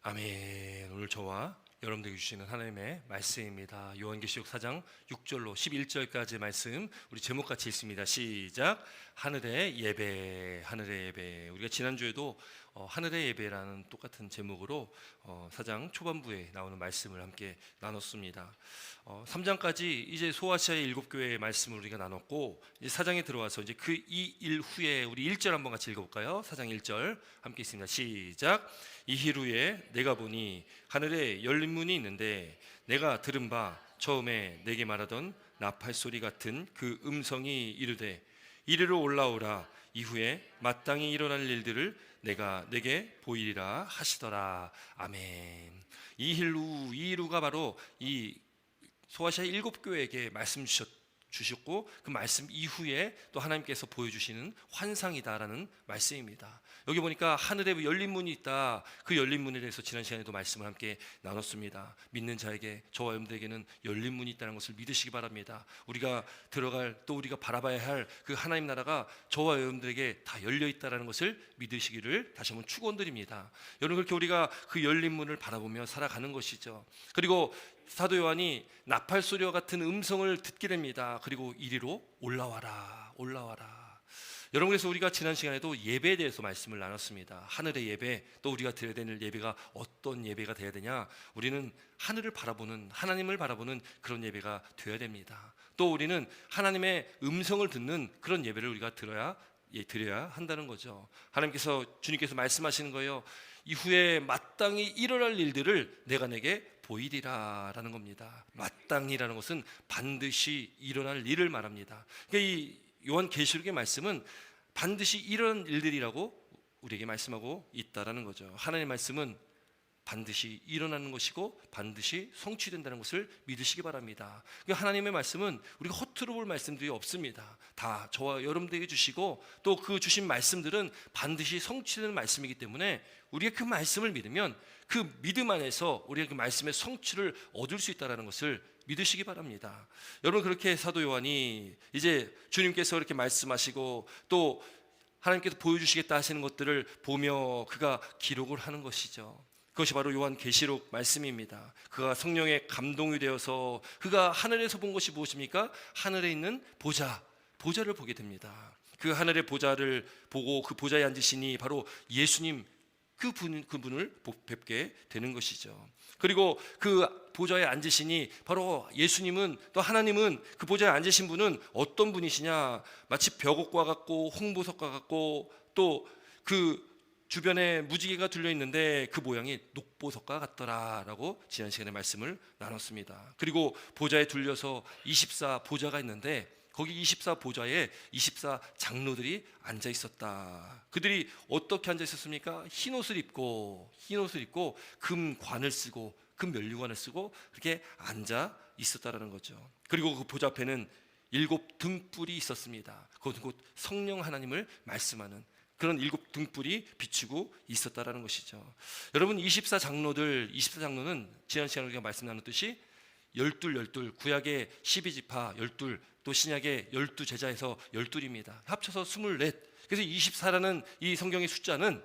아멘. 오늘 저와 여러분들에게 주시는 하나님의 말씀입니다. 요한계시록 4장 6절로 11절까지 말씀 우리 제목같이 읽습니다. 시작. 하늘의 예배, 하늘의 예배. 우리가 지난주에도 하늘의 예배라는 똑같은 제목으로 4장 초반부에 나오는 말씀을 함께 나눴습니다. 3장까지 이제 소아시아의 7교회의 말씀을 우리가 나눴고, 이제 4장에 들어와서 이제 그 이 일 후에 우리 1절 한번 같이 읽어볼까요? 4장 1절 함께 있습니다. 시작. 이힐 후에 내가 보니 하늘에 열린 문이 있는데 내가 들은 바 처음에 내게 말하던 나팔 소리 같은 그 음성이 이르되 이리로 올라오라. 이후에 마땅히 일어날 일들을 내가 내게 보이리라 하시더라. 아멘. 이힐루가 바로 이 소아시아 7교회에게 말씀 주셨고 그 말씀 이후에 또 하나님께서 보여주시는 환상이다라는 말씀입니다. 여기 보니까 하늘에 열린 문이 있다. 그 열린 문에 대해서 지난 시간에도 말씀을 함께 나눴습니다. 믿는 자에게, 저와 여러분들에게는 열린 문이 있다는 것을 믿으시기 바랍니다. 우리가 들어갈, 또 우리가 바라봐야 할 그 하나님 나라가 저와 여러분들에게 다 열려 있다는 것을 믿으시기를 다시 한번 축원드립니다. 여러분, 그렇게 우리가 그 열린 문을 바라보며 살아가는 것이죠. 그리고 사도 요한이 나팔 소리와 같은 음성을 듣게 됩니다. 그리고 이리로 올라와라, 올라와라. 여러분, 그래서 우리가 지난 시간에도 예배에 대해서 말씀을 나눴습니다. 하늘의 예배, 또 우리가 드려야 되는 예배가 어떤 예배가 돼야 되냐? 우리는 하늘을 바라보는, 하나님을 바라보는 그런 예배가 되어야 됩니다. 또 우리는 하나님의 음성을 듣는 그런 예배를 우리가 드려야 한다는 거죠. 주님께서 말씀하시는 거예요. 이후에 마땅히 일어날 일들을 내가 내게 보이리라 라는 겁니다. 마땅히라는 것은 반드시 일어날 일을 말합니다. 그러니까 이 요한계시록의 말씀은 반드시 일어난 일들이라고 우리에게 말씀하고 있다라는 거죠. 하나님의 말씀은 반드시 일어나는 것이고 반드시 성취된다는 것을 믿으시기 바랍니다. 하나님의 말씀은 우리가 허투루 볼 말씀들이 없습니다. 다 저와 여러분들에게 주시고 또 그 주신 말씀들은 반드시 성취되는 말씀이기 때문에 우리가 그 말씀을 믿으면 그 믿음 안에서 우리가 그 말씀의 성취를 얻을 수 있다는 것을 믿으시기 바랍니다. 여러분, 그렇게 사도 요한이 이제 주님께서 그렇게 말씀하시고 또 하나님께서 보여주시겠다 하시는 것들을 보며 그가 기록을 하는 것이죠. 그것이 바로 요한계시록 말씀입니다. 그가 성령의 감동이 되어서 그가 하늘에서 본 것이 무엇입니까? 하늘에 있는 보좌를 보게 됩니다. 그 하늘의 보좌를 보고 그 보좌에 앉으시니 바로 예수님, 그분을 뵙게 되는 것이죠. 그리고 그 보좌에 앉으시니 바로 예수님은, 또 하나님은 그 보좌에 앉으신 분은 어떤 분이시냐? 마치 벽옥과 같고 홍보석과 같고 또 그 주변에 무지개가 둘려 있는데 그 모양이 녹보석과 같더라라고 지난 시간에 말씀을 나눴습니다. 그리고 보좌에 둘려서 24보좌가 있는데 거기 24보좌에 24장로들이 앉아 있었다. 그들이 어떻게 앉아 있었습니까? 흰 옷을 입고 금관을 쓰고 금면류관을 쓰고 그렇게 앉아 있었다라는 거죠. 그리고 그 보좌 앞에는 7등불이 있었습니다. 그것은 곧 성령 하나님을 말씀하는 그런 7등불이 비추고 있었다라는 것이죠. 여러분, 24장로는 지난 시간에 우리가 말씀 나눴듯이 12 구약의 12지파 12, 또 신약의 12제자에서 12입니다. 합쳐서 24. 그래서 24라는 이 성경의 숫자는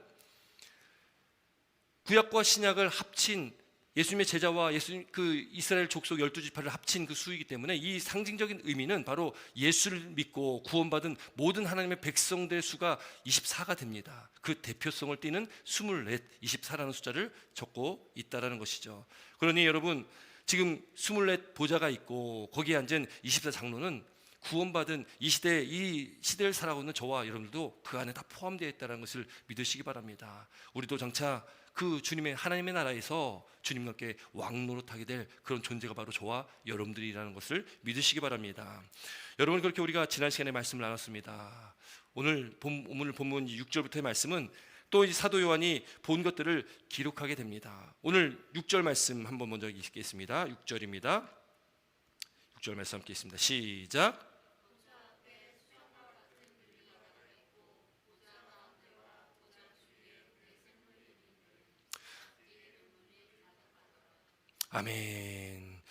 구약과 신약을 합친 예수님의 제자와 예수님 그 이스라엘 족속 12지파를 합친 그 수이기 때문에 이 상징적인 의미는 바로 예수를 믿고 구원받은 모든 하나님의 백성들의 수가 24가 됩니다. 그 대표성을 띠는 24, 24라는 숫자를 적고 있다는 것이죠. 그러니 여러분, 지금 24보좌가 있고 거기에 앉은 24장로는 구원받은 이 시대를 살아가고 있는 저와 여러분들도 그 안에 다 포함되어 있다는 것을 믿으시기 바랍니다. 우리도 장차 그 주님의 하나님의 나라에서 주님과 함께 왕노릇하게 될 그런 존재가 바로 저와 여러분들이라는 것을 믿으시기 바랍니다. 여러분, 그렇게 우리가 지난 시간에 말씀을 나눴습니다. 오늘 본문 6절부터의 말씀은 또 이 사도 요한이 본 것들을 기록하게 됩니다. 오늘 6절 말씀 한번 먼저 읽겠습니다. 6절입니다. 6절 말씀 함께 있습니다. 시작. 아멘.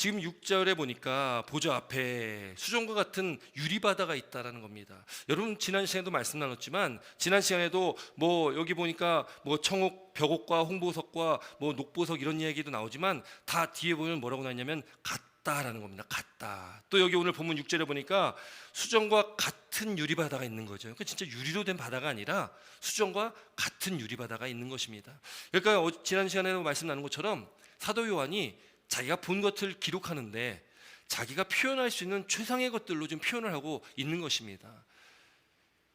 지금 6절에 보니까 보좌 앞에 수정과 같은 유리바다가 있다라는 겁니다. 여러분 지난 시간에도 말씀 나눴지만 지난 시간에도 뭐 여기 보니까 뭐 청옥, 벽옥과 홍보석과 뭐 녹보석 이런 이야기도 나오지만 다 뒤에 보면 뭐라고 나왔냐면 같다라는 겁니다. 같다. 또 여기 오늘 본문 6절에 보니까 수정과 같은 유리바다가 있는 거죠. 그 진짜 유리로 된 바다가 아니라 수정과 같은 유리바다가 있는 것입니다. 그러니까 지난 시간에도 말씀 나눈 것처럼 사도 요한이 자기가 본 것을 기록하는데 자기가 표현할 수 있는 최상의 것들로 좀 표현을 하고 있는 것입니다.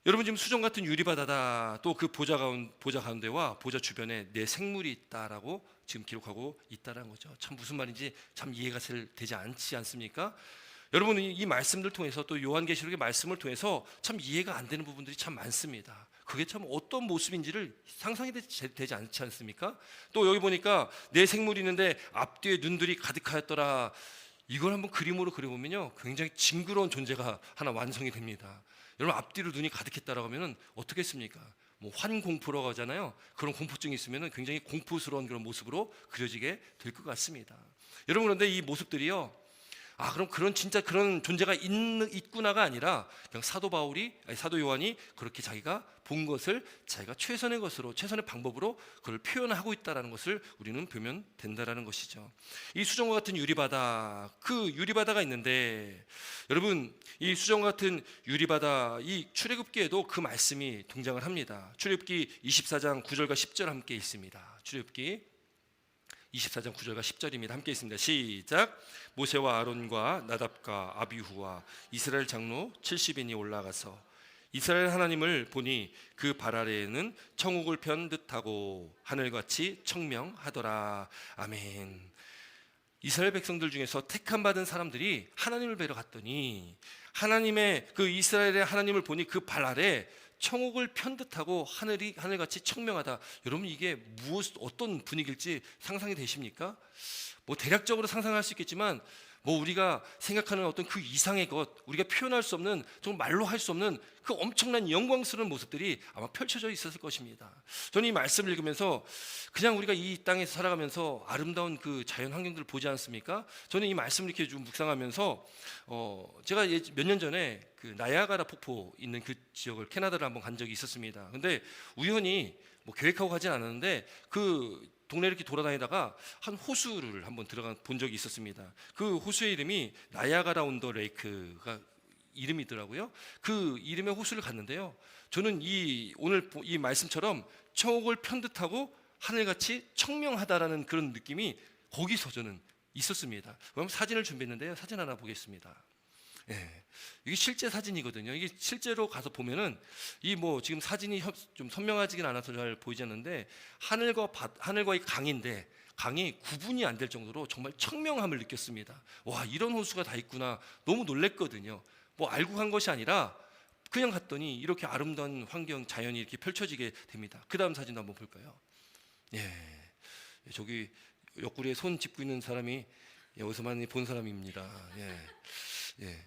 여러분 지금 수정 같은 유리바다다. 또 그 보좌 가운데와 보좌 주변에 내 생물이 있다라고 지금 기록하고 있다라는 거죠. 참 무슨 말인지 참 이해가 잘 되지 않지 않습니까? 여러분 이 말씀들 통해서 또 요한계시록의 말씀을 통해서 참 이해가 안 되는 부분들이 참 많습니다. 그게 참 어떤 모습인지를 상상이 되지 않지 않습니까? 또 여기 보니까 내 생물이 있는데 앞뒤에 눈들이 가득하였더라. 이걸 한번 그림으로 그려보면요 굉장히 징그러운 존재가 하나 완성이 됩니다. 여러분 앞뒤로 눈이 가득했다라고 하면 어떻게 했습니까? 뭐 환공포라고 하잖아요. 그런 공포증이 있으면 굉장히 공포스러운 그런 모습으로 그려지게 될 것 같습니다. 여러분 그런데 이 모습들이요 그럼 그런 진짜 그런 존재가 있구나가 아니라 그냥 사도 요한이 그렇게 자기가 본 것을 자기가 최선의 것으로 최선의 방법으로 그걸 표현하고 있다라는 것을 우리는 보면 된다라는 것이죠. 이 수정과 같은 유리바다, 그 유리바다가 있는데 여러분 이 수정과 같은 유리바다 이 출애굽기에도 그 말씀이 등장을 합니다. 출애굽기 24장 9절과 10절 함께 있습니다. 출애굽기 24장 9절과 10절입니다. 함께 있습니다. 시작. 모세와 아론과 나답과 아비후와 이스라엘 장로 70인이 올라가서 이스라엘 하나님을 보니 그 발 아래에는 청옥을 편 듯하고 하늘같이 청명하더라. 아멘. 이스라엘 백성들 중에서 택함 받은 사람들이 하나님을 뵈러 갔더니 하나님의 그 이스라엘의 하나님을 보니 그 발 아래 청옥을 편 듯하고 하늘같이 청명하다. 여러분 이게 어떤 분위기일지 상상이 되십니까? 뭐 대략적으로 상상할 수 있겠지만 뭐 우리가 생각하는 어떤 그 이상의 것, 우리가 표현할 수 없는 정말 말로 할 수 없는 그 엄청난 영광스러운 모습들이 아마 펼쳐져 있었을 것입니다. 저는 이 말씀을 읽으면서 그냥 우리가 이 땅에서 살아가면서 아름다운 그 자연 환경들을 보지 않습니까? 저는 이 말씀을 이렇게 좀 묵상하면서 제가 몇 년 전에 그 나야가라 폭포 있는 그 지역을 캐나다를 한번 간 적이 있었습니다. 근데 우연히 뭐 계획하고 가진 않았는데 그 동네 이렇게 돌아다니다가 한 호수를 한번 들어가 본 적이 있었습니다. 그 호수의 이름이 나야가라 온더 레이크가 이름이더라고요. 그 이름의 호수를 갔는데요. 저는 오늘 이 말씀처럼 청옥을 편 듯하고 하늘같이 청명하다라는 그런 느낌이 거기서 저는 있었습니다. 그럼 사진을 준비했는데요. 사진 하나 보겠습니다. 예, 이게 실제 사진이거든요. 이게 실제로 가서 보면은 이 뭐 지금 사진이 좀 선명하지는 않아서 잘 보이지 않는데 하늘과 이 강인데 강이 구분이 안 될 정도로 정말 청명함을 느꼈습니다. 와, 이런 호수가 다 있구나. 너무 놀랬거든요. 뭐 알고 간 것이 아니라 그냥 갔더니 이렇게 아름다운 환경, 자연이 이렇게 펼쳐지게 됩니다. 그 다음 사진도 한번 볼까요? 예, 저기 옆구리에 손 짚고 있는 사람이 어디서 많이 본 사람입니다. 예.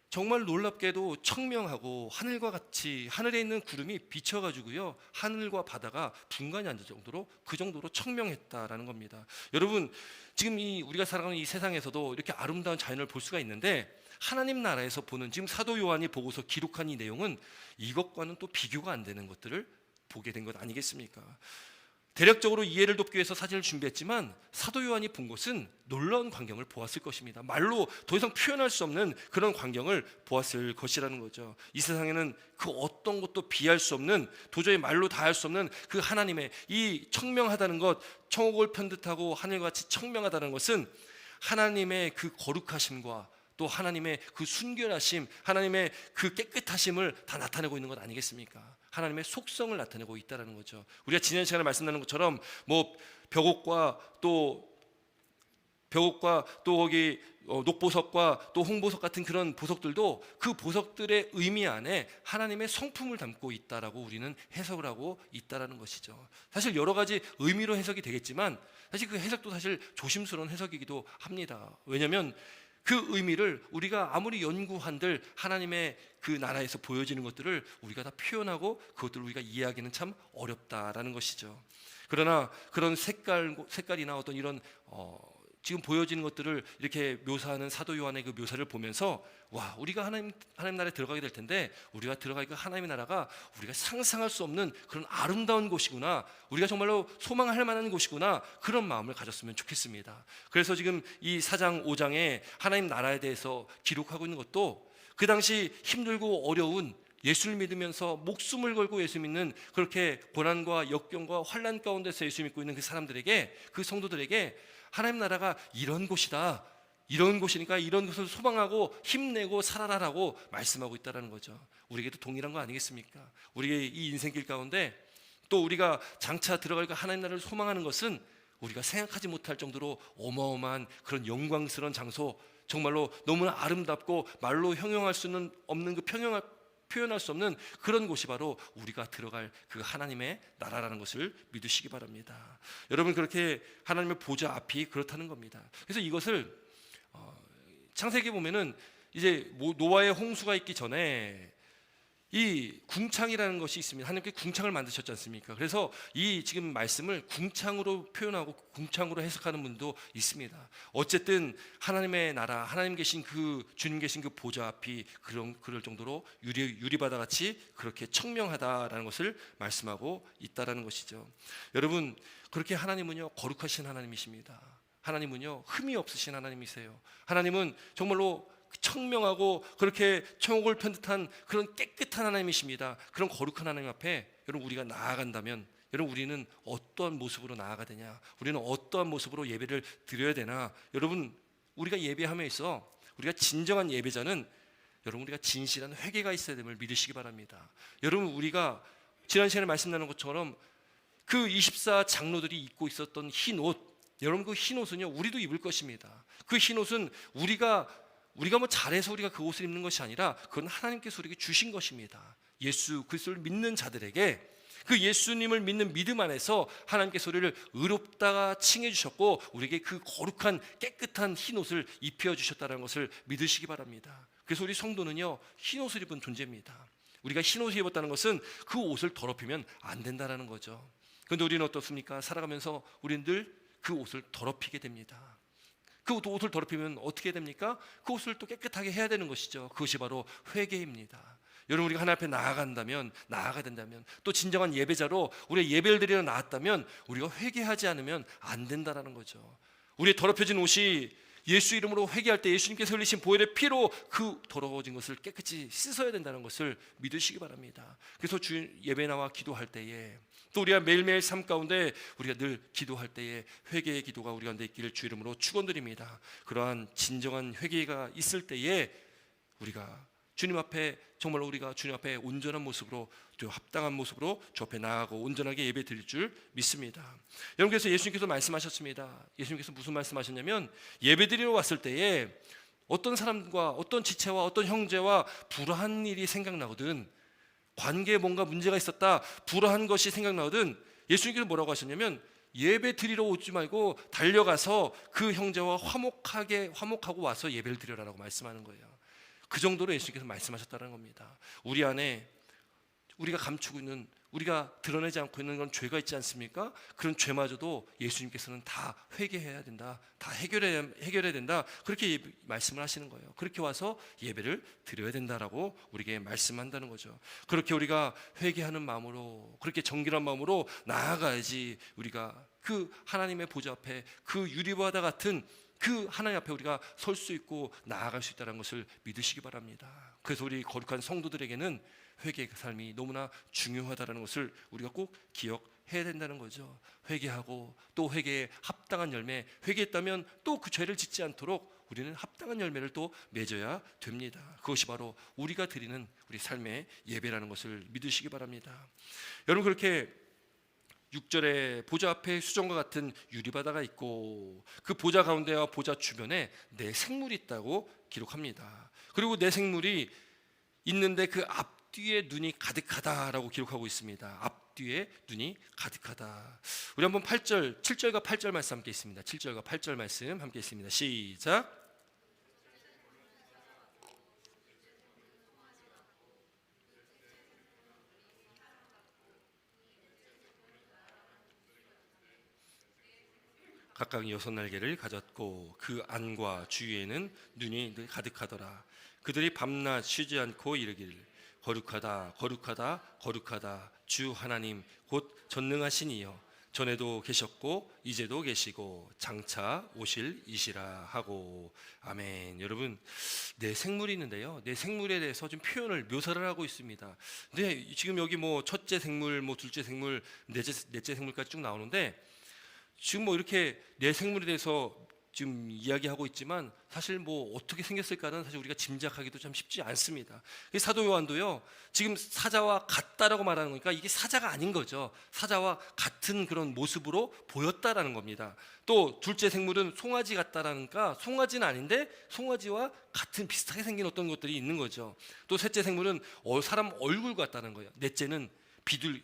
정말 놀랍게도 청명하고 하늘과 같이 하늘에 있는 구름이 비쳐가지고요 하늘과 바다가 분간이 안 될 정도로 그 정도로 청명했다라는 겁니다. 여러분 지금 우리가 살아가는 이 세상에서도 이렇게 아름다운 자연을 볼 수가 있는데 하나님 나라에서 보는 지금 사도 요한이 보고서 기록한 이 내용은 이것과는 또 비교가 안 되는 것들을 보게 된 것 아니겠습니까? 대략적으로 이해를 돕기 위해서 사진을 준비했지만 사도 요한이 본 것은 놀라운 광경을 보았을 것입니다. 말로 더 이상 표현할 수 없는 그런 광경을 보았을 것이라는 거죠. 이 세상에는 그 어떤 것도 비할 수 없는 도저히 말로 다 할 수 없는 그 하나님의 이 청명하다는 것, 청옥을 편듯하고 하늘같이 청명하다는 것은 하나님의 그 거룩하심과 또 하나님의 그 순결하심, 하나님의 그 깨끗하심을 다 나타내고 있는 것 아니겠습니까? 하나님의 속성을 나타내고 있다는 거죠. 우리가 지난 시간에 말씀 나눈 것처럼 뭐 벽옥과 또 거기 녹보석과 또 홍보석 같은 그런 보석들도 그 보석들의 의미 안에 하나님의 성품을 담고 있다라고 우리는 해석을 하고 있다라는 것이죠. 사실 여러 가지 의미로 해석이 되겠지만 사실 그 해석도 사실 조심스러운 해석이기도 합니다. 왜냐하면 그 의미를 우리가 아무리 연구한들 하나님의 그 나라에서 보여지는 것들을 우리가 다 표현하고 그것들을 우리가 이해하기는 참 어렵다라는 것이죠. 그러나 그런 색깔이나 어떤 이런 지금 보여지는 것들을 이렇게 묘사하는 사도 요한의 그 묘사를 보면서 와, 우리가 하나님 나라에 들어가게 될 텐데 우리가 들어갈 그 하나님의 나라가 우리가 상상할 수 없는 그런 아름다운 곳이구나, 우리가 정말로 소망할 만한 곳이구나, 그런 마음을 가졌으면 좋겠습니다. 그래서 지금 이 4장 5장에 하나님 나라에 대해서 기록하고 있는 것도 그 당시 힘들고 어려운, 예수를 믿으면서 목숨을 걸고 예수 믿는, 그렇게 고난과 역경과 환난 가운데서 예수 믿고 있는 그 사람들에게, 그 성도들에게 하나님 나라가 이런 곳이다, 이런 곳이니까 이런 것을 소망하고 힘내고 살아라라고 말씀하고 있다는 거죠. 우리에게도 동일한 거 아니겠습니까? 우리의 이 인생길 가운데 또 우리가 장차 들어갈 그 하나님 나라를 소망하는 것은 우리가 생각하지 못할 정도로 어마어마한 그런 영광스러운 장소, 정말로 너무나 아름답고 말로 형용할 수는 없는 그 표현할 수 없는 그런 곳이 바로 우리가 들어갈 그 하나님의 나라라는 것을 믿으시기 바랍니다. 여러분, 그렇게 하나님의 보좌 앞이 그렇다는 겁니다. 그래서 이것을 창세기에 보면은 이제 노아의 홍수가 있기 전에 이 궁창이라는 것이 있습니다. 하나님께 궁창을 만드셨지 않습니까? 그래서 이 지금 말씀을 궁창으로 표현하고 궁창으로 해석하는 분도 있습니다. 어쨌든 하나님의 나라, 하나님 계신 그 주님 계신 그 보좌 앞이 그럴 정도로 유리바다 같이 그렇게 청명하다라는 것을 말씀하고 있다라는 것이죠. 여러분, 그렇게 하나님은요 거룩하신 하나님이십니다. 하나님은요 흠이 없으신 하나님이세요. 하나님은 정말로 청명하고 그렇게 천국을 편듯한 그런 깨끗한 하나님이십니다. 그런 거룩한 하나님 앞에 여러분 우리가 나아간다면, 여러분 우리는 어떠한 모습으로 나아가야 되냐, 우리는 어떠한 모습으로 예배를 드려야 되나. 여러분, 우리가 예배함에 있어 우리가 진정한 예배자는 여러분 우리가 진실한 회개가 있어야 됨을 믿으시기 바랍니다. 여러분, 우리가 지난 시간에 말씀 나눈 것처럼 그 24 장로들이 입고 있었던 흰 옷, 여러분 그 흰 옷은요 우리도 입을 것입니다. 그 흰 옷은 우리가 뭐 잘해서 우리가 그 옷을 입는 것이 아니라 그건 하나님께서 우리에게 주신 것입니다. 예수 그리스도를 믿는 자들에게, 그 예수님을 믿는 믿음 안에서 하나님께서 우리를 의롭다가 칭해 주셨고 우리에게 그 거룩한 깨끗한 흰 옷을 입혀 주셨다는 것을 믿으시기 바랍니다. 그래서 우리 성도는요 흰 옷을 입은 존재입니다. 우리가 흰 옷을 입었다는 것은 그 옷을 더럽히면 안 된다는 거죠. 그런데 우리는 어떻습니까? 살아가면서 우리는 늘 그 옷을 더럽히게 됩니다. 그 옷을 더럽히면 어떻게 됩니까? 그 옷을 또 깨끗하게 해야 되는 것이죠. 그것이 바로 회개입니다. 여러분, 우리가 하나님 앞에 나아가야 된다면, 또 진정한 예배자로 우리의 예배를 드리러 나왔다면 우리가 회개하지 않으면 안 된다는 거죠. 우리의 더럽혀진 옷이 예수 이름으로 회개할 때 예수님께서 흘리신 보혈의 피로 그 더러워진 것을 깨끗이 씻어야 된다는 것을 믿으시기 바랍니다. 그래서 주 예배 나와 기도할 때에, 또 우리가 매일매일 삶 가운데 우리가 늘 기도할 때에 회개의 기도가 우리 가운데 있기를 주 이름으로 축원드립니다. 그러한 진정한 회개가 있을 때에 우리가 주님 앞에, 정말로 우리가 주님 앞에 온전한 모습으로, 또 합당한 모습으로 주 앞에 나아가고 온전하게 예배 드릴 줄 믿습니다. 여러분께서 예수님께서 말씀하셨습니다. 예수님께서 무슨 말씀하셨냐면, 예배 드리러 왔을 때에 어떤 사람과 어떤 지체와 어떤 형제와 불화한 일이 생각나거든, 관계에 뭔가 문제가 있었다, 불화한 것이 생각나거든, 예수님께서 뭐라고 하셨냐면, 예배 드리러 오지 말고 달려가서 그 형제와 화목하고 와서 예배를 드려라라고 말씀하는 거예요. 그 정도로 예수님께서 말씀하셨다는 겁니다. 우리 안에 우리가 감추고 있는, 우리가 드러내지 않고 있는 그런 죄가 있지 않습니까? 그런 죄마저도 예수님께서는 다 회개해야 된다, 다 해결해야 된다, 그렇게 말씀을 하시는 거예요. 그렇게 와서 예배를 드려야 된다라고 우리에게 말씀한다는 거죠. 그렇게 우리가 회개하는 마음으로, 그렇게 정결한 마음으로 나아가야지 우리가 그 하나님의 보좌 앞에, 그 유리바다 같은 그 하나님 앞에 우리가 설 수 있고 나아갈 수 있다는 것을 믿으시기 바랍니다. 그래서 우리 거룩한 성도들에게는 회개의 삶이 너무나 중요하다는 것을 우리가 꼭 기억해야 된다는 거죠. 회개하고 또 회개에 합당한 열매, 회개했다면 또 그 죄를 짓지 않도록 우리는 합당한 열매를 또 맺어야 됩니다. 그것이 바로 우리가 드리는 우리 삶의 예배라는 것을 믿으시기 바랍니다. 여러분, 그렇게 6절에 보좌 앞에 수정과 같은 유리바다가 있고 그 보좌 가운데와 보좌 주변에 네 생물이 있다고 기록합니다. 그리고 네 생물이 있는데 그 앞뒤에 눈이 가득하다라고 기록하고 있습니다. 앞뒤에 눈이 가득하다. 우리 한번 7절과 8절 말씀 함께 있습니다. 7절과 8절 말씀 함께 있습니다. 시작. 각각 6날개를 가졌고 그 안과 주위에는 눈이 늘 가득하더라. 그들이 밤낮 쉬지 않고 이르기를 거룩하다 거룩하다 거룩하다 주 하나님 곧 전능하신 이여 전에도 계셨고 이제도 계시고 장차 오실 이시라 하고. 아멘. 여러분, 내 생물이 있는데요, 내 생물에 대해서 좀 표현을 묘사를 하고 있습니다. 근데 지금 여기 뭐 첫째 생물, 뭐 둘째 생물, 넷째 생물까지 쭉 나오는데 지금 뭐 이렇게 내 생물에 대해서 지금 이야기하고 있지만 사실 뭐 어떻게 생겼을까는 사실 우리가 짐작하기도 참 쉽지 않습니다. 사도 요한도요, 지금 사자와 같다라고 말하는 거니까 이게 사자가 아닌 거죠. 사자와 같은 그런 모습으로 보였다라는 겁니다. 또 둘째 생물은 송아지 같다라니까 송아지는 아닌데 송아지와 같은 비슷하게 생긴 어떤 것들이 있는 거죠. 또 셋째 생물은 사람 얼굴 같다는 거예요. 넷째는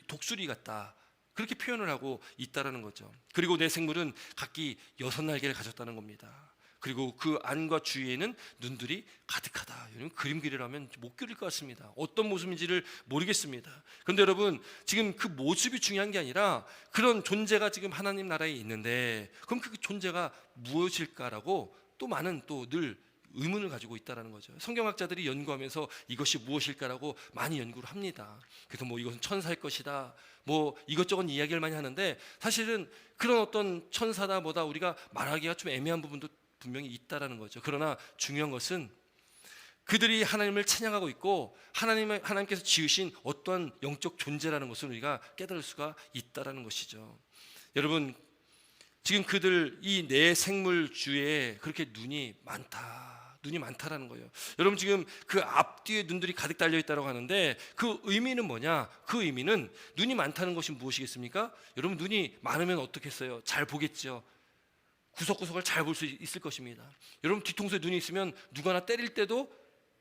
독수리 같다, 그렇게 표현을 하고 있다라는 거죠. 그리고 내 생물은 각기 6날개를 가졌다는 겁니다. 그리고 그 안과 주위에는 눈들이 가득하다. 여러분, 그림 그리라면 못 그릴 것 같습니다. 어떤 모습인지를 모르겠습니다. 그런데 여러분, 지금 그 모습이 중요한 게 아니라 그런 존재가 지금 하나님 나라에 있는데 그럼 그 존재가 무엇일까라고 또 많은 또 늘 의문을 가지고 있다는 거죠. 성경학자들이 연구하면서 이것이 무엇일까라고 많이 연구를 합니다. 그래서 뭐 이것은 천사일 것이다, 뭐 이것저것 이야기를 많이 하는데 사실은 그런 어떤 천사다 뭐다 우리가 말하기가 좀 애매한 부분도 분명히 있다라는 거죠. 그러나 중요한 것은 그들이 하나님을 찬양하고 있고 하나님께서 지으신 어떠한 영적 존재라는 것을 우리가 깨달을 수가 있다라는 것이죠. 여러분, 지금 그들 이 네 생물 주에 그렇게 눈이 많다라는 거예요. 여러분, 지금 그 앞뒤에 눈들이 가득 달려 있다고 하는데 그 의미는 뭐냐? 그 의미는 눈이 많다는 것이 무엇이겠습니까? 여러분, 눈이 많으면 어떻겠어요? 잘 보겠죠. 구석구석을 잘 볼 수 있을 것입니다. 여러분, 뒤통수에 눈이 있으면 누가 하나 때릴 때도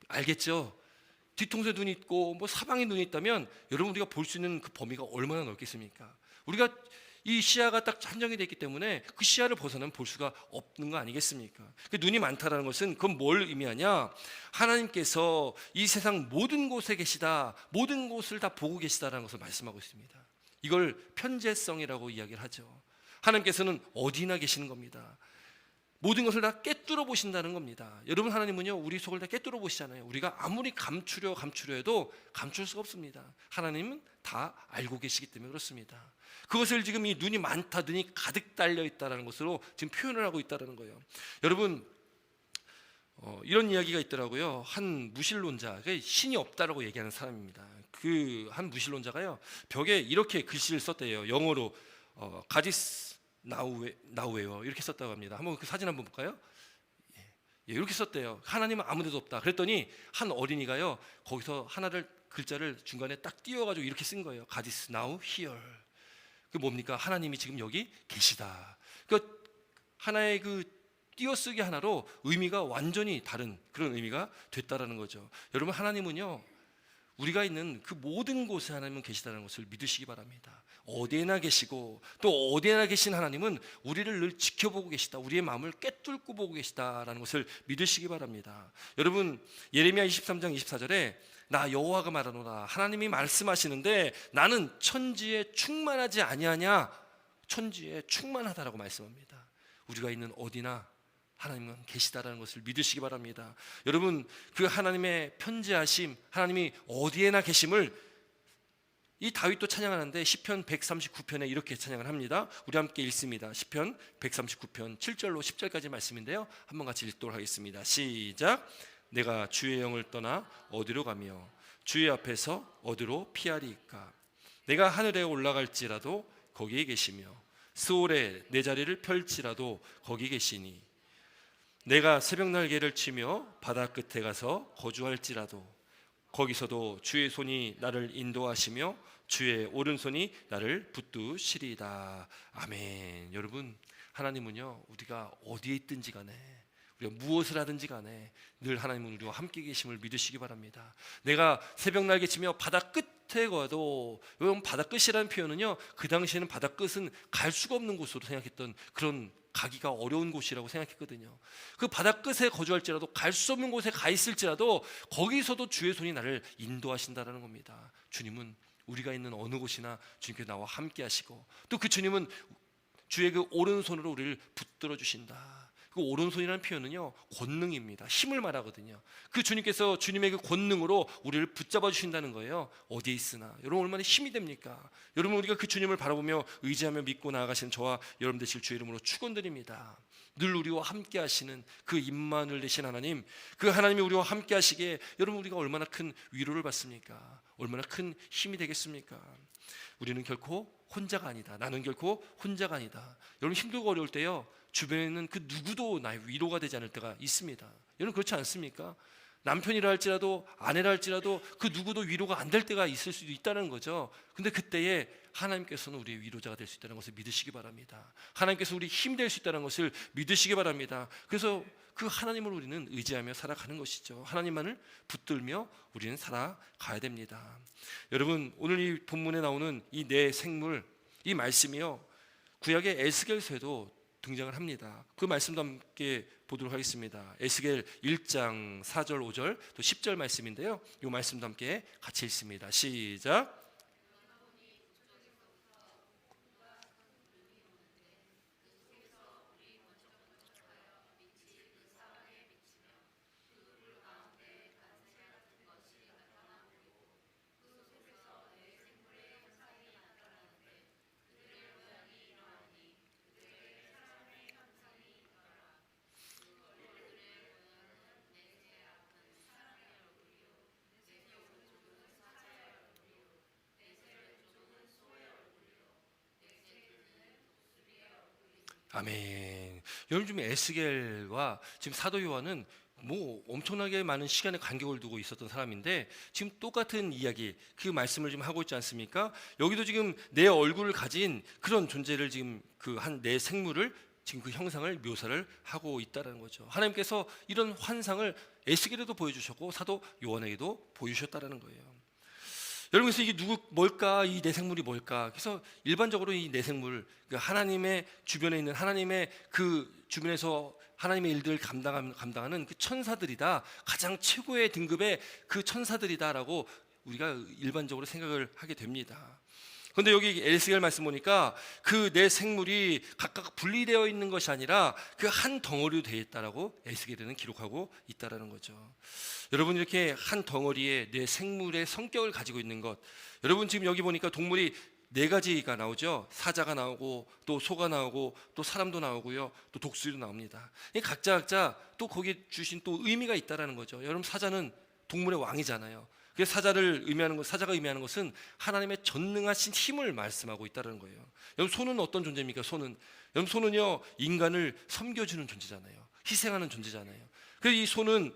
알겠죠. 뒤통수에 눈이 있고 뭐 사방에 눈이 있다면 여러분, 우리가 볼 수 있는 그 범위가 얼마나 넓겠습니까? 우리가 이 시야가 딱 한정이 되어 있기 때문에 그 시야를 벗어나면 볼 수가 없는 거 아니겠습니까? 눈이 많다라는 것은 그건 뭘 의미하냐? 하나님께서 이 세상 모든 곳에 계시다, 모든 곳을 다 보고 계시다라는 것을 말씀하고 있습니다. 이걸 편재성이라고 이야기를 하죠. 하나님께서는 어디나 계시는 겁니다. 모든 것을 다 꿰뚫어 보신다는 겁니다. 여러분, 하나님은요 우리 속을 다 꿰뚫어 보시잖아요. 우리가 아무리 감추려 해도 감출 수가 없습니다. 하나님은 다 알고 계시기 때문에 그렇습니다. 그것을 지금 이 눈이 많다, 눈이 가득 달려 있다는 것으로 지금 표현을 하고 있다는 거예요. 여러분, 이런 이야기가 있더라고요. 한 무신론자, 신이 없다라고 얘기하는 사람입니다. 그 한 무신론자가요 벽에 이렇게 글씨를 썼대요. 영어로 가디스 나우웨어 이렇게 썼다고 합니다. 한번 그 사진 한번 볼까요? 이렇게 썼대요. 하나님은 아무데도 없다. 그랬더니 한 어린이가요 거기서 글자를 중간에 딱 띄워가지고 이렇게 쓴 거예요. God is now here. 그 뭡니까? 하나님이 지금 여기 계시다. 그 하나의 그 띄어쓰기 하나로 의미가 완전히 다른 그런 의미가 됐다라는 거죠. 여러분, 하나님은요 우리가 있는 그 모든 곳에 하나님은 계시다는 것을 믿으시기 바랍니다. 어디에나 계시고 또 어디에나 계신 하나님은 우리를 늘 지켜보고 계시다, 우리의 마음을 꿰뚫고 보고 계시다라는 것을 믿으시기 바랍니다. 여러분, 예레미야 23장 24절에 나 여호와가 말하노라, 하나님이 말씀하시는데 나는 천지에 충만하지 아니하냐? 천지에 충만하다라고 말씀합니다. 우리가 있는 어디나 하나님은 계시다라는 것을 믿으시기 바랍니다. 여러분, 그 하나님의 편재하심, 하나님이 어디에나 계심을 이 다윗도 찬양하는데 시편 139편에 이렇게 찬양을 합니다. 우리 함께 읽습니다. 시편 139편 7절로 10절까지 말씀인데요, 한번 같이 읽도록 하겠습니다. 시작. 내가 주의 영을 떠나 어디로 가며 주의 앞에서 어디로 피하리이까? 내가 하늘에 올라갈지라도 거기에 계시며 스올에 내 자리를 펼지라도 거기 계시니 내가 새벽 날개를 치며 바다 끝에 가서 거주할지라도 거기서도 주의 손이 나를 인도하시며 주의 오른손이 나를 붙드시리이다. 아멘. 여러분, 하나님은요 우리가 어디에 있든지 간에 우리가 무엇을 하든지 간에 늘 하나님은 우리와 함께 계심을 믿으시기 바랍니다. 내가 새벽 날개 치며 바다 끝에 가도, 여러분, 바다 끝이라는 표현은요 그 당시에는 바다 끝은 갈 수가 없는 곳으로 생각했던, 그런 가기가 어려운 곳이라고 생각했거든요. 그 바다 끝에 거주할지라도, 갈 수 없는 곳에 가 있을지라도 거기서도 주의 손이 나를 인도하신다라는 겁니다. 주님은 우리가 있는 어느 곳이나 주님께서 나와 함께 하시고, 또 그 주님은 주의 그 오른손으로 우리를 붙들어 주신다. 그 오른손이라는 표현은요, 권능입니다. 힘을 말하거든요. 그 주님께서 주님의 그 권능으로 우리를 붙잡아 주신다는 거예요. 어디에 있으나. 여러분 얼마나 힘이 됩니까? 여러분 우리가 그 주님을 바라보며 의지하며 믿고 나아가시는 저와 여러분 되실 주의 이름으로 축원드립니다. 늘 우리와 함께 하시는 그 임마누엘 되신 하나님, 그 하나님이 우리와 함께 하시기에 여러분 우리가 얼마나 큰 위로를 받습니까? 얼마나 큰 힘이 되겠습니까? 우리는 결코 혼자가 아니다. 나는 결코 혼자가 아니다. 여러분 힘들고 어려울 때요, 주변에는 그 누구도 나의 위로가 되지 않을 때가 있습니다. 여러분 그렇지 않습니까? 남편이라 할지라도 아내라 할지라도 그 누구도 위로가 안 될 때가 있을 수도 있다는 거죠. 근데 그때에 하나님께서는 우리의 위로자가 될 수 있다는 것을 믿으시기 바랍니다. 하나님께서 우리 힘이 될 수 있다는 것을 믿으시기 바랍니다. 그래서 그 하나님을 우리는 의지하며 살아가는 것이죠. 하나님만을 붙들며 우리는 살아가야 됩니다. 여러분 오늘 이 본문에 나오는 이 내 생물, 이 말씀이요, 구약의 에스겔서에도 등장을 합니다. 그 말씀도 함께 보도록 하겠습니다. 에스겔 1장 4절 5절 또 10절 말씀인데요, 이 말씀도 함께 같이 읽습니다. 시작. 아멘. 여러분 지금 에스겔과 지금 사도 요한은 뭐 엄청나게 많은 시간의 간격을 두고 있었던 사람인데 지금 똑같은 이야기, 그 말씀을 지금 하고 있지 않습니까? 여기도 지금 내 얼굴을 가진 그런 존재를 지금 그 한 내 생물을 지금 그 형상을 묘사를 하고 있다는 거죠. 하나님께서 이런 환상을 에스겔에도 보여주셨고 사도 요한에게도 보여주셨다는 거예요. 여러분 그래서 이게 뭘까? 이 내생물이 뭘까? 그래서 일반적으로 이 내생물, 그 하나님의 주변에 있는 하나님의 그 주변에서 하나님의 일들을 감당하는 그 천사들이다, 가장 최고의 등급의 그 천사들이다라고 우리가 일반적으로 생각을 하게 됩니다. 그런데 여기 에스겔 말씀 보니까 그 내 생물이 각각 분리되어 있는 것이 아니라 그 한 덩어리로 되어 있다라고 에스겔에는 기록하고 있다라는 거죠. 여러분 이렇게 한 덩어리에 내 생물의 성격을 가지고 있는 것, 여러분 지금 여기 보니까 동물이 네 가지가 나오죠. 사자가 나오고 또 소가 나오고 또 사람도 나오고요, 또 독수리도 나옵니다. 각자 또 거기에 주신 또 의미가 있다라는 거죠. 여러분 사자는 동물의 왕이잖아요. 그래서 사자가 의미하는 것은 하나님의 전능하신 힘을 말씀하고 있다는 거예요. 여러분 소는 어떤 존재입니까? 여러분 소는요, 인간을 섬겨주는 존재잖아요. 희생하는 존재잖아요. 그래서 이 소는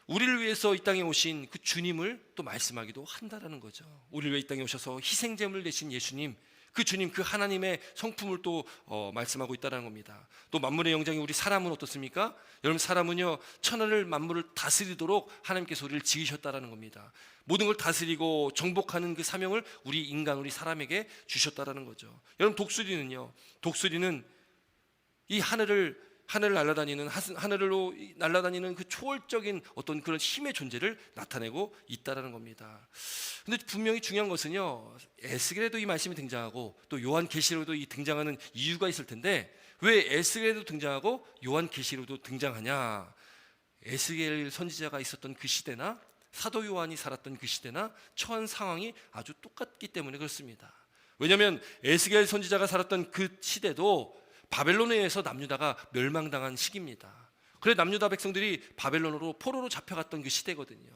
우리를 위해서 이 땅에 오신 그 주님을 또 말씀하기도 한다라는 거죠. 우리를 위해 이 땅에 오셔서 희생제물을 내신 예수님, 그 주님, 그 하나님의 성품을 또 말씀하고 있다는 겁니다. 또 만물의 영장이 우리 사람은 어떻습니까? 여러분 사람은요, 천하를 만물을 다스리도록 하나님께서 우리를 지으셨다라는 겁니다. 모든 걸 다스리고 정복하는 그 사명을 우리 사람에게 주셨다라는 거죠. 여러분 독수리는 이 하늘을 하늘로 날아다니는 그 초월적인 어떤 그런 힘의 존재를 나타내고 있다라는 겁니다. 근데 분명히 중요한 것은요, 에스겔에도 이 말씀이 등장하고 또 요한계시록에도 이 등장하는 이유가 있을 텐데 왜 에스겔에도 등장하고 요한계시록에도 등장하냐? 에스겔 선지자가 있었던 그 시대나 사도 요한이 살았던 그 시대나 처한 상황이 아주 똑같기 때문에 그렇습니다. 왜냐하면 에스겔 선지자가 살았던 그 시대도 바벨론에 의해서 남유다가 멸망당한 시기입니다. 그래 남유다 백성들이 바벨론으로 포로로 잡혀갔던 그 시대거든요.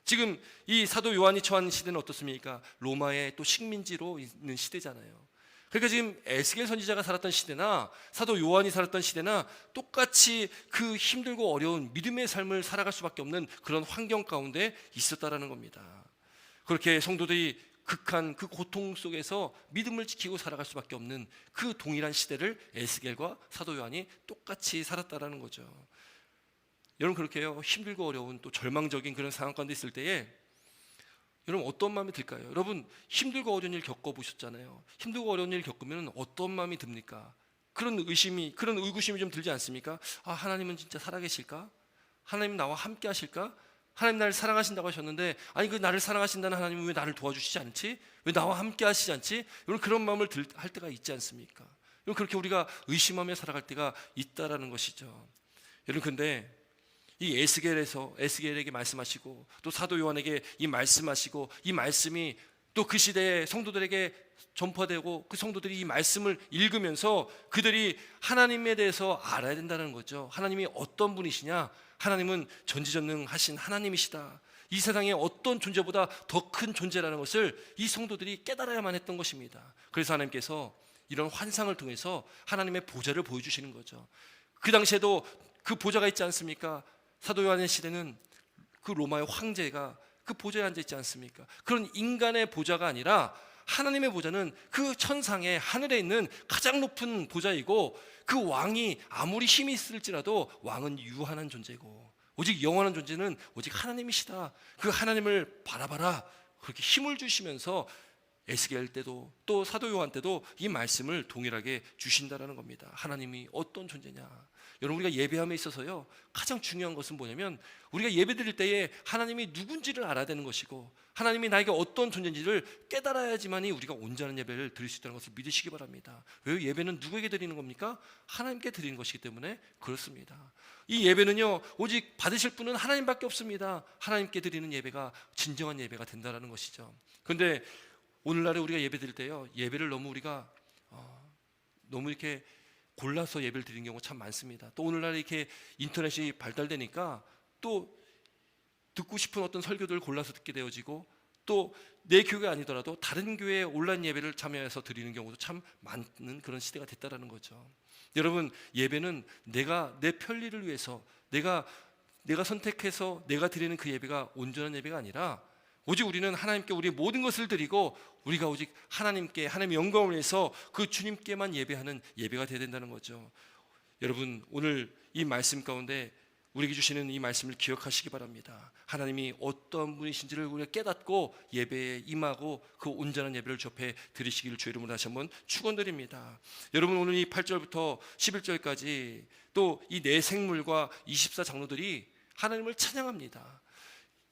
지금 이 사도 요한이 처한 시대는 어떻습니까? 로마의 또 식민지로 있는 시대잖아요. 그러니까 지금 에스겔 선지자가 살았던 시대나 사도 요한이 살았던 시대나 똑같이 그 힘들고 어려운 믿음의 삶을 살아갈 수밖에 없는 그런 환경 가운데 있었다라는 겁니다. 그렇게 성도들이 극한 그 고통 속에서 믿음을 지키고 살아갈 수밖에 없는 그 동일한 시대를 에스겔과 사도 요한이 똑같이 살았다라는 거죠. 여러분 그렇게요, 힘들고 어려운 또 절망적인 그런 상황 가운데 있을 때에 여러분 어떤 마음이 들까요? 여러분 힘들고 어려운 일 겪어보셨잖아요. 힘들고 어려운 일 겪으면 어떤 마음이 듭니까? 그런 의구심이 좀 들지 않습니까? 아, 하나님은 진짜 살아계실까? 하나님 나와 함께 하실까? 하나님 나를 사랑하신다고 하셨는데, 아니 그 나를 사랑하신다는 하나님은 왜 나를 도와주시지 않지? 왜 나와 함께 하시지 않지? 여러분 그런 마음을 할 때가 있지 않습니까? 그렇게 우리가 의심하며 살아갈 때가 있다라는 것이죠. 여러분, 근데 이 에스겔에게 말씀하시고 또 사도 요한에게 이 말씀하시고 이 말씀이 또 그 시대의 성도들에게 전파되고 그 성도들이 이 말씀을 읽으면서 그들이 하나님에 대해서 알아야 된다는 거죠. 하나님이 어떤 분이시냐? 하나님은 전지전능하신 하나님이시다. 이 세상에 어떤 존재보다 더 큰 존재라는 것을 이 성도들이 깨달아야만 했던 것입니다. 그래서 하나님께서 이런 환상을 통해서 하나님의 보좌를 보여주시는 거죠. 그 당시에도 그 보좌가 있지 않습니까? 사도 요한의 시대는 그 로마의 황제가 그 보좌에 앉아 있지 않습니까? 그런 인간의 보좌가 아니라 하나님의 보좌는 그 천상에 하늘에 있는 가장 높은 보좌이고, 그 왕이 아무리 힘이 있을지라도 왕은 유한한 존재고 오직 영원한 존재는 오직 하나님이시다. 그 하나님을 바라봐라. 그렇게 힘을 주시면서 에스겔 때도 또 사도 요한 때도 이 말씀을 동일하게 주신다라는 겁니다. 하나님이 어떤 존재냐? 여러분, 우리가 예배함에 있어서요, 가장 중요한 것은 뭐냐면 우리가 예배드릴 때에 하나님이 누군지를 알아야 되는 것이고, 하나님이 나에게 어떤 존재인지를 깨달아야지만이 우리가 온전한 예배를 드릴 수 있다는 것을 믿으시기 바랍니다. 왜? 예배는 누구에게 드리는 겁니까? 하나님께 드리는 것이기 때문에 그렇습니다. 이 예배는요, 오직 받으실 분은 하나님밖에 없습니다. 하나님께 드리는 예배가 진정한 예배가 된다는 것이죠. 그런데 오늘날에 우리가 예배 드릴 때요, 예배를 너무 우리가 너무 이렇게 골라서 예배를 드리는 경우가 참 많습니다. 또 오늘날에 이렇게 인터넷이 발달되니까 또 듣고 싶은 어떤 설교들을 골라서 듣게 되어지고, 또 내 교회가 아니더라도 다른 교회의 온라인 예배를 참여해서 드리는 경우도 참 많은 그런 시대가 됐다라는 거죠. 여러분, 예배는 내가 내 편리를 위해서 내가 선택해서 내가 드리는 그 예배가 온전한 예배가 아니라, 오직 우리는 하나님께 우리의 모든 것을 드리고 우리가 오직 하나님께, 하나님의 영광을 위해서 그 주님께만 예배하는 예배가 되어야 된다는 거죠. 여러분, 오늘 이 말씀 가운데 우리에게 주시는 이 말씀을 기억하시기 바랍니다. 하나님이 어떤 분이신지를 우리가 깨닫고 예배에 임하고 그 온전한 예배를 주 앞에 드리시기를 주의 이름으로 다시 한번 축원드립니다. 여러분, 오늘 이 8절부터 11절까지 또 이 네 생물과 24장로들이 하나님을 찬양합니다.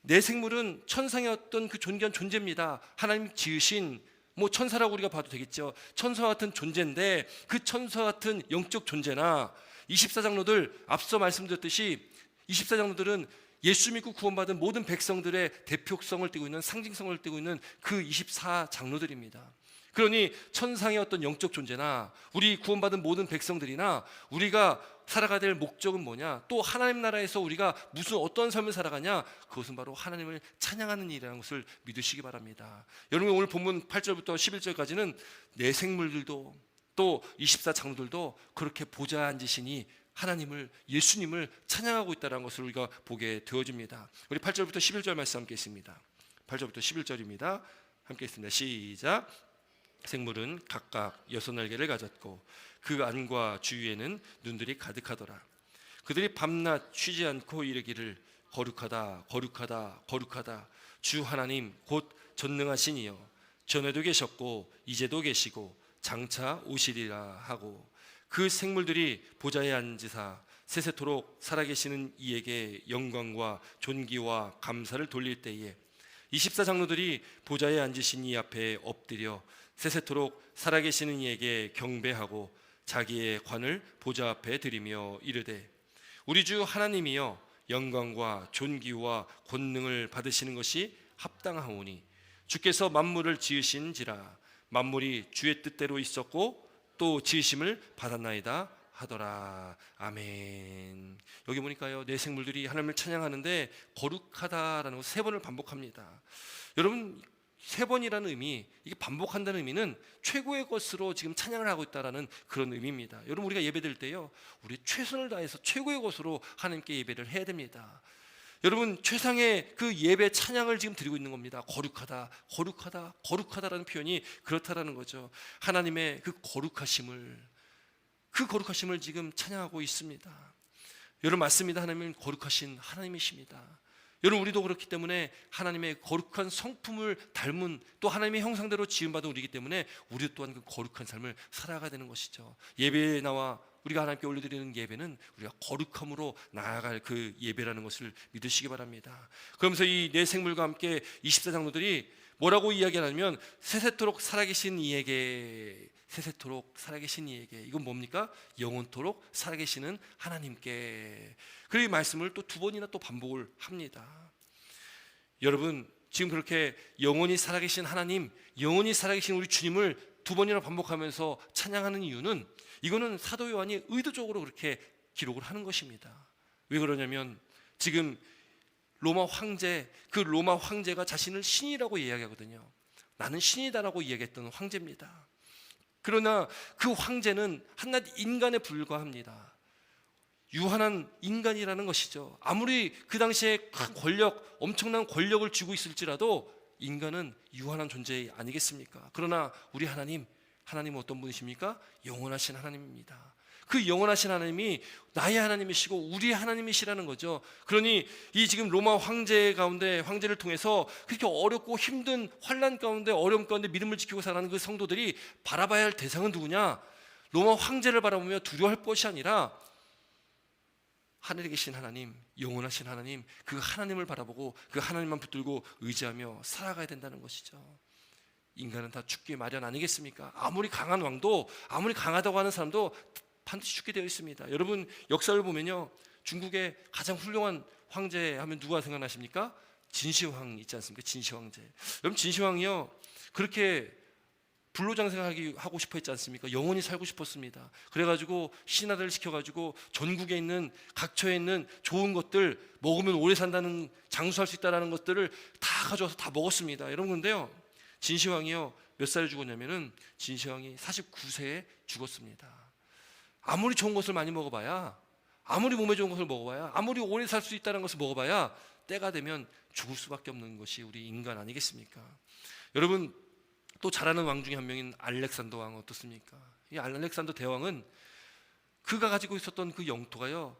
네 생물은 천상의 어떤 그 존귀한 존재입니다. 하나님 지으신 천사라고 우리가 봐도 되겠죠. 천사와 같은 존재인데, 그 천사와 같은 영적 존재나 24장로들, 앞서 말씀드렸듯이 24장로들은 예수 믿고 구원받은 모든 백성들의 대표성을 띠고 있는, 상징성을 띠고 있는 그 24장로들입니다. 그러니 천상의 어떤 영적 존재나 우리 구원받은 모든 백성들이나 우리가 살아가야 될 목적은 뭐냐, 또 하나님 나라에서 우리가 무슨 어떤 삶을 살아가냐, 그것은 바로 하나님을 찬양하는 일이라는 것을 믿으시기 바랍니다. 여러분, 오늘 본문 8절부터 11절까지는 내 생물들도 또 24장로들도 그렇게 보좌에 앉으시니 하나님을, 예수님을 찬양하고 있다는 것을 우리가 보게 되어집니다. 우리 8절부터 11절 말씀 함께 있습니다. 8절부터 11절입니다. 함께 있습니다. 시작. 생물은 각각 6날개를 가졌고 그 안과 주위에는 눈들이 가득하더라. 그들이 밤낮 쉬지 않고 이르기를 거룩하다, 거룩하다, 거룩하다. 주 하나님 곧 전능하신 이여, 전에도 계셨고 이제도 계시고 장차 오시리라 하고, 그 생물들이 보좌에 앉으사 세세토록 살아계시는 이에게 영광과 존귀와 감사를 돌릴 때에 24장로들이 보좌에 앉으신 이 앞에 엎드려 세세토록 살아계시는 이에게 경배하고 자기의 관을 보좌 앞에 드리며 이르되, 우리 주 하나님이여, 영광과 존귀와 권능을 받으시는 것이 합당하오니 주께서 만물을 지으신지라 만물이 주의 뜻대로 있었고 또 지으심을 받았나이다 하더라. 아멘. 여기 보니까요, 내 생물들이 하나님을 찬양하는데 거룩하다라는 것을 3번을 반복합니다. 여러분, 3번이라는 의미, 이게 반복한다는 의미는 최고의 것으로 지금 찬양을 하고 있다라는 그런 의미입니다. 여러분, 우리가 예배드릴 때요, 우리 최선을 다해서 최고의 것으로 하나님께 예배를 해야 됩니다. 여러분, 최상의 그 예배 찬양을 지금 드리고 있는 겁니다. 거룩하다, 거룩하다, 거룩하다라는 표현이 그렇다라는 거죠. 하나님의 그 거룩하심을 지금 찬양하고 있습니다. 여러분, 맞습니다. 하나님은 거룩하신 하나님이십니다. 여러분, 우리도 그렇기 때문에 하나님의 거룩한 성품을 닮은, 또 하나님의 형상대로 지음받은 우리이기 때문에 우리 또한 그 거룩한 삶을 살아가야 되는 것이죠. 예배에 나와 우리가 하나님께 올려드리는 예배는 우리가 거룩함으로 나아갈 그 예배라는 것을 믿으시기 바랍니다. 그러면서 이 네 생물과 함께 24장로들이 뭐라고 이야기하냐면, 세세토록 살아계신 이에게, 세세토록 살아계신 이에게. 이건 뭡니까? 영원토록 살아계시는 하나님께. 그리고 이 말씀을 또 두 번이나 또 반복을 합니다. 여러분, 지금 그렇게 영원히 살아계신 하나님, 영원히 살아계신 우리 주님을 두 번이나 반복하면서 찬양하는 이유는, 이거는 사도 요한이 의도적으로 그렇게 기록을 하는 것입니다. 왜 그러냐면 지금 로마 황제, 그 로마 황제가 자신을 신이라고 이야기하거든요. 나는 신이다라고 이야기했던 황제입니다. 그러나 그 황제는 한낱 인간에 불과합니다. 유한한 인간이라는 것이죠. 아무리 그 당시에 큰 권력, 엄청난 권력을 쥐고 있을지라도 인간은 유한한 존재 아니겠습니까? 그러나 우리 하나님은 어떤 분이십니까? 영원하신 하나님입니다. 그 영원하신 하나님이 나의 하나님이시고 우리의 하나님이시라는 거죠. 그러니 이 지금 로마 황제를 통해서 그렇게 어렵고 힘든 환난 가운데, 어려움 가운데 믿음을 지키고 살아가는 그 성도들이 바라봐야 할 대상은 누구냐? 로마 황제를 바라보며 두려워할 것이 아니라 하늘에 계신 하나님, 영원하신 하나님, 그 하나님을 바라보고 그 하나님만 붙들고 의지하며 살아가야 된다는 것이죠. 인간은 다 죽기 마련 아니겠습니까? 아무리 강한 왕도, 아무리 강하다고 하는 사람도 반드시 죽게 되어 있습니다. 여러분, 역사를 보면요, 중국의 가장 훌륭한 황제 하면 누가 생각나십니까? 진시황 있지 않습니까? 진시황제. 여러분, 진시황이요, 그렇게 불로장생하고 싶어 했지 않습니까? 영원히 살고 싶었습니다. 그래가지고 신하들을 시켜가지고 전국에 있는 각처에 있는 좋은 것들, 먹으면 오래 산다는, 장수할 수 있다는 것들을 다 가져와서 다 먹었습니다. 여러분, 근데요, 진시황이요, 몇 살에 죽었냐면은 진시황이 49세에 죽었습니다. 아무리 좋은 것을 많이 먹어봐야, 아무리 몸에 좋은 것을 먹어봐야, 아무리 오래 살 수 있다는 것을 먹어봐야 때가 되면 죽을 수밖에 없는 것이 우리 인간 아니겠습니까? 여러분, 또 잘하는 왕 중에 한 명인 알렉산더 왕 어떻습니까? 이 알렉산더 대왕은 그가 가지고 있었던 그 영토가요,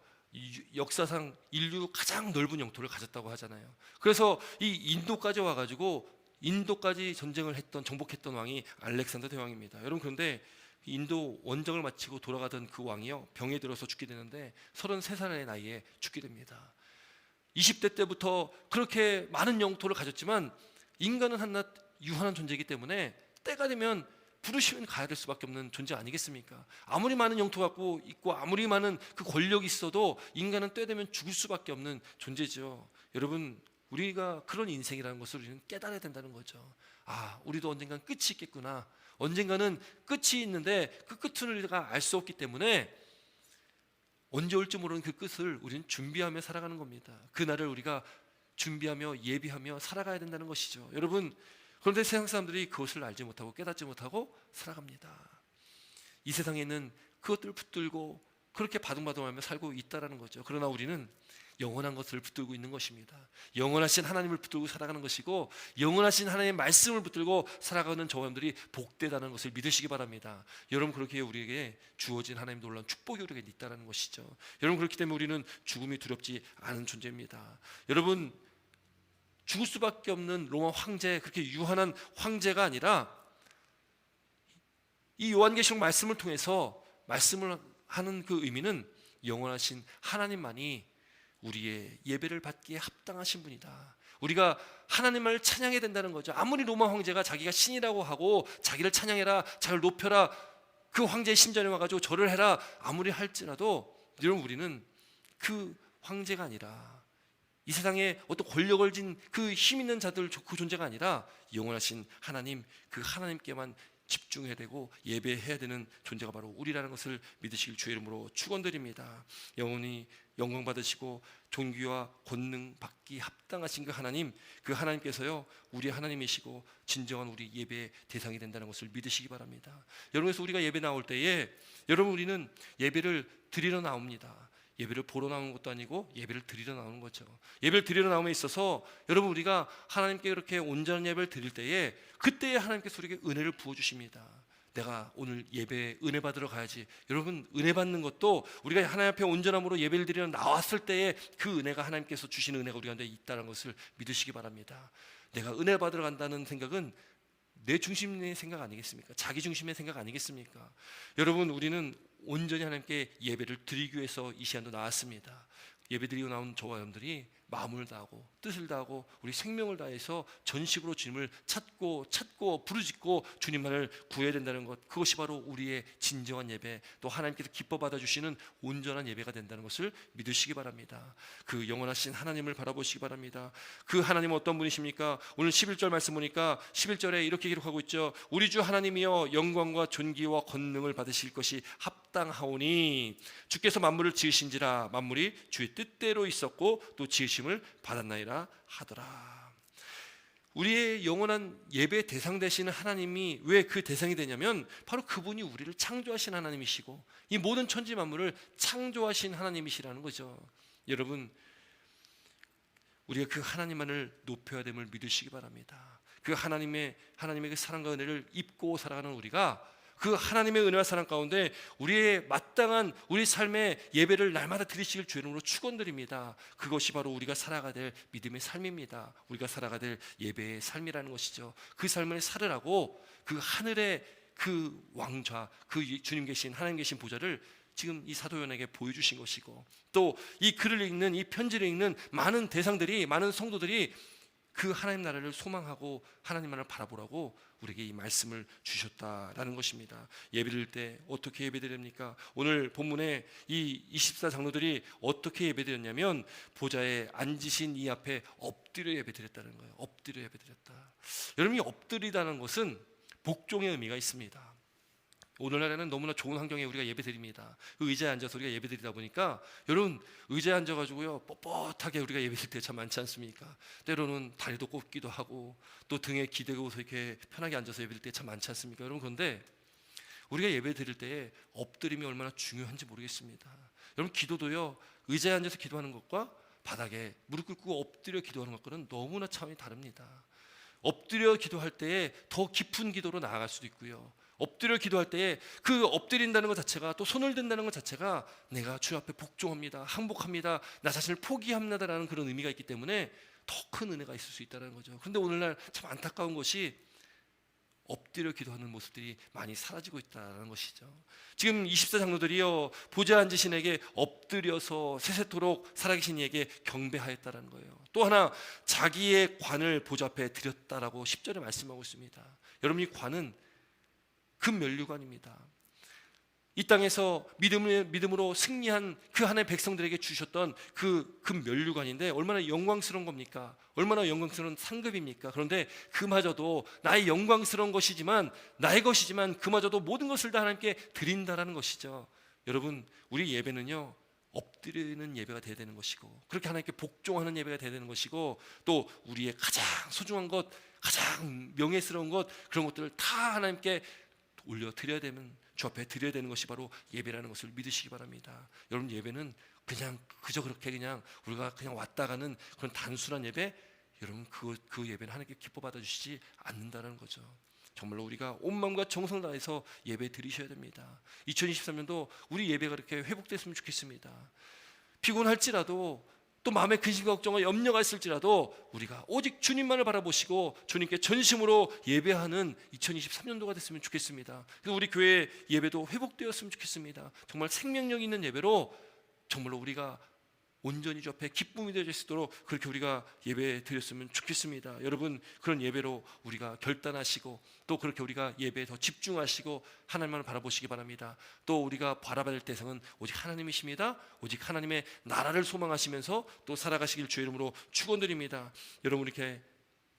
역사상 인류 가장 넓은 영토를 가졌다고 하잖아요. 그래서 이 인도까지 와가지고 인도까지 전쟁을 했던, 정복했던 왕이 알렉산더 대왕입니다. 여러분, 그런데 인도 원정을 마치고 돌아가던 그 왕이요, 병에 들어서 죽게 되는데 33살의 나이에 죽게 됩니다. 20대 때부터 그렇게 많은 영토를 가졌지만 인간은 한낱 유한한 존재이기 때문에 때가 되면 부르시면 가야 될 수밖에 없는 존재 아니겠습니까? 아무리 많은 영토 갖고 있고 아무리 많은 그 권력이 있어도 인간은 때 되면 죽을 수밖에 없는 존재죠. 여러분, 우리가 그런 인생이라는 것을 우리는 깨달아야 된다는 거죠. 아, 우리도 언젠간 끝이 있겠구나. 언젠가는 끝이 있는데 그 끝을 우리가 알 수 없기 때문에 언제 올지 모르는 그 끝을 우리는 준비하며 살아가는 겁니다. 그날을 우리가 준비하며 예비하며 살아가야 된다는 것이죠. 여러분, 그런데 세상 사람들이 그것을 알지 못하고 깨닫지 못하고 살아갑니다. 이 세상에는 그것들을 붙들고 그렇게 바둥바둥하며 살고 있다는 거죠. 그러나 우리는 영원한 것을 붙들고 있는 것입니다. 영원하신 하나님을 붙들고 살아가는 것이고, 영원하신 하나님의 말씀을 붙들고 살아가는 저분들이 복되다는 것을 믿으시기 바랍니다. 여러분, 그렇게 우리에게 주어진 하나님 놀라운 축복이 우리에게 있다는 것이죠. 여러분, 그렇기 때문에 우리는 죽음이 두렵지 않은 존재입니다. 여러분, 죽을 수밖에 없는 로마 황제, 그렇게 유한한 황제가 아니라 이 요한계시록 말씀을 통해서 말씀을 하는 그 의미는 영원하신 하나님만이 우리의 예배를 받기에 합당하신 분이다. 우리가 하나님을 찬양해야 된다는 거죠. 아무리 로마 황제가 자기가 신이라고 하고 자기를 찬양해라, 자기를 높여라, 그 황제의 심전에 와가지고 절을 해라 아무리 할지라도, 여러분, 우리는 그 황제가 아니라, 이 세상에 어떤 권력을 진 그 힘 있는 자들, 그 존재가 아니라 영원하신 하나님, 그 하나님께만 집중해야 되고 예배해야 되는 존재가 바로 우리라는 것을 믿으시길 주의 이름으로 축원드립니다. 영원히 영광 받으시고 존귀와 권능 받기 합당하신 그 하나님, 그 하나님께서요, 우리의 하나님이시고 진정한 우리 예배의 대상이 된다는 것을 믿으시기 바랍니다. 여러분, 그래서 우리가 예배 나올 때에, 여러분, 우리는 예배를 드리러 나옵니다. 예배를 보러 나오는 것도 아니고 예배를 드리러 나오는 거죠. 예배를 드리러 나옴에 있어서 여러분, 우리가 하나님께 이렇게 온전한 예배를 드릴 때에, 그때에 하나님께서 우리에게 은혜를 부어주십니다. 내가 오늘 예배에 은혜 받으러 가야지. 여러분, 은혜 받는 것도 우리가 하나님 앞에 온전함으로 예배를 드리러 나왔을 때에 그 은혜가, 하나님께서 주시는 은혜가 우리 가운데 있다는 것을 믿으시기 바랍니다. 내가 은혜 받으러 간다는 생각은 내 중심의 생각 아니겠습니까? 자기 중심의 생각 아니겠습니까? 여러분, 우리는 온전히 하나님께 예배를 드리기 위해서 이 시간도 나왔습니다. 예배드리고 나온 저와 여러분들이 마음을 다하고 뜻을 다하고 우리 생명을 다해서 전심으로 주님을 찾고 부르짖고 주님만을 구해야 된다는 것, 그것이 바로 우리의 진정한 예배, 또 하나님께서 기뻐 받아주시는 온전한 예배가 된다는 것을 믿으시기 바랍니다. 그 영원하신 하나님을 바라보시기 바랍니다. 그 하나님은 어떤 분이십니까? 오늘 11절 말씀 보니까 11절에 이렇게 기록하고 있죠. 우리 주 하나님이여 영광과 존귀와 권능을 받으실 것이 합당하오니 주께서 만물을 지으신지라 만물이 주의 뜻대로 있었고 또 지으심을 받았나이다 하더라. 우리의 영원한 예배 대상 되시는 하나님이 왜 그 대상이 되냐면 바로 그분이 우리를 창조하신 하나님이시고 이 모든 천지 만물을 창조하신 하나님이시라는 거죠. 여러분, 우리가 그 하나님만을 높여야 됨을 믿으시기 바랍니다. 그 하나님의 그 사랑과 은혜를 입고 살아가는 우리가 그 하나님의 은혜와 사랑 가운데 우리의 마땅한 우리 삶의 예배를 날마다 드리시길 주의 이름으로 축원드립니다. 그것이 바로 우리가 살아가야 될 믿음의 삶입니다. 우리가 살아가야 될 예배의 삶이라는 것이죠. 그 삶을 살으라고 그 하늘의 그 왕좌, 그 주님 계신 하나님 계신 보좌를 지금 이 사도 요한에게 보여주신 것이고, 또 이 글을 읽는, 이 편지를 읽는 많은 대상들이, 많은 성도들이 그 하나님 나라를 소망하고 하나님만을 바라보라고 우리에게 이 말씀을 주셨다라는 것입니다. 예배드릴 때 어떻게 예배드립니까? 오늘 본문에 이 24 장로들이 어떻게 예배드렸냐면 보좌에 앉으신 이 앞에 엎드려 예배드렸다는 거예요. 엎드려 예배드렸다. 여러분, 이 엎드리다는 것은 복종의 의미가 있습니다. 오늘날에는 너무나 좋은 환경에 우리가 예배드립니다. 그 의자에 앉아서 우리가 예배드리다 보니까 여러분, 의자에 앉아가지고요 뻣뻣하게 우리가 예배드릴 때 참 많지 않습니까? 때로는 다리도 꼽기도 하고 또 등에 기대고서 이렇게 편하게 앉아서 예배드릴 때 참 많지 않습니까? 여러분, 그런데 우리가 예배드릴 때에 엎드림이 얼마나 중요한지 모르겠습니다. 여러분, 기도도요 의자에 앉아서 기도하는 것과 바닥에 무릎 꿇고 엎드려 기도하는 것과는 너무나 차원이 다릅니다. 엎드려 기도할 때에 더 깊은 기도로 나아갈 수도 있고요, 엎드려 기도할 때에 그 엎드린다는 것 자체가, 또 손을 든다는 것 자체가 내가 주 앞에 복종합니다, 항복합니다, 나 자신을 포기합니다라는 그런 의미가 있기 때문에 더 큰 은혜가 있을 수 있다는 거죠. 그런데 오늘날 참 안타까운 것이 엎드려 기도하는 모습들이 많이 사라지고 있다는 것이죠. 지금 24 장로들이요 보좌에 앉으신 에게 엎드려서 세세토록 살아계신 이에게 경배하였다는 거예요. 또 하나, 자기의 관을 보좌 앞에 드렸다라고 10절에 말씀하고 있습니다. 여러분, 이 관은 금면류관입니다. 이 땅에서 믿음으로 승리한 그 하나님의 백성들에게 주셨던 그 금면류관인데 얼마나 영광스러운 겁니까? 얼마나 영광스러운 상급입니까? 그런데 그마저도 나의 영광스러운 것이지만, 나의 것이지만 그마저도 모든 것을 다 하나님께 드린다라는 것이죠. 여러분, 우리 예배는요 엎드리는 예배가 되어야 되는 것이고, 그렇게 하나님께 복종하는 예배가 되어야 되는 것이고, 또 우리의 가장 소중한 것, 가장 명예스러운 것, 그런 것들을 다 하나님께 올려드려야 되는, 주 앞에 드려야 되는 것이 바로 예배라는 것을 믿으시기 바랍니다. 여러분, 예배는 그냥 그저 그렇게 그냥 우리가 그냥 왔다 가는 그런 단순한 예배, 여러분 그 예배는 하나님께 기뻐 받아주시지 않는다는 거죠. 정말로 우리가 온 마음과 정성을 다해서 예배 드리셔야 됩니다. 2023년도 우리 예배가 이렇게 회복됐으면 좋겠습니다. 피곤할지라도, 또 마음에 근심과 걱정과 염려가 있을지라도 우리가 오직 주님만을 바라보시고 주님께 전심으로 예배하는 2023년도가 됐으면 좋겠습니다. 그래서 우리 교회 예배도 회복되었으면 좋겠습니다. 정말 생명력 있는 예배로 정말로 우리가 온전히 주 앞에 기쁨이 되어질 수 있도록 그렇게 우리가 예배 드렸으면 좋겠습니다. 여러분, 그런 예배로 우리가 결단하시고, 또 그렇게 우리가 예배에 더 집중하시고 하나님만을 바라보시기 바랍니다. 또 우리가 바라봐야 될 대상은 오직 하나님이십니다. 오직 하나님의 나라를 소망하시면서 또 살아가시길 주의 이름으로 축원드립니다. 여러분, 이렇게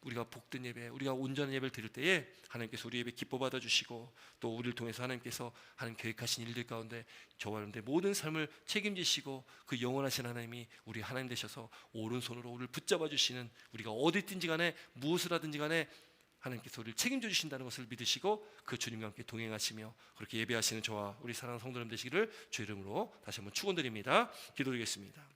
우리가 복된 예배, 우리가 온전한 예배를 드릴 때에 하나님께서 우리 예배 기뻐 받아주시고, 또 우리를 통해서 하나님께서 하는 계획하신 일들 가운데 저와 여러분의 모든 삶을 책임지시고, 그 영원하신 하나님이 우리 하나님 되셔서 오른손으로 우리를 붙잡아 주시는, 우리가 어디 있든지 간에 무엇을 하든지 간에 하나님께서 우리를 책임져 주신다는 것을 믿으시고 그 주님과 함께 동행하시며 그렇게 예배하시는 저와 우리 사랑하는 성도님 되시기를 주의 이름으로 다시 한번 축원드립니다. 기도드리겠습니다.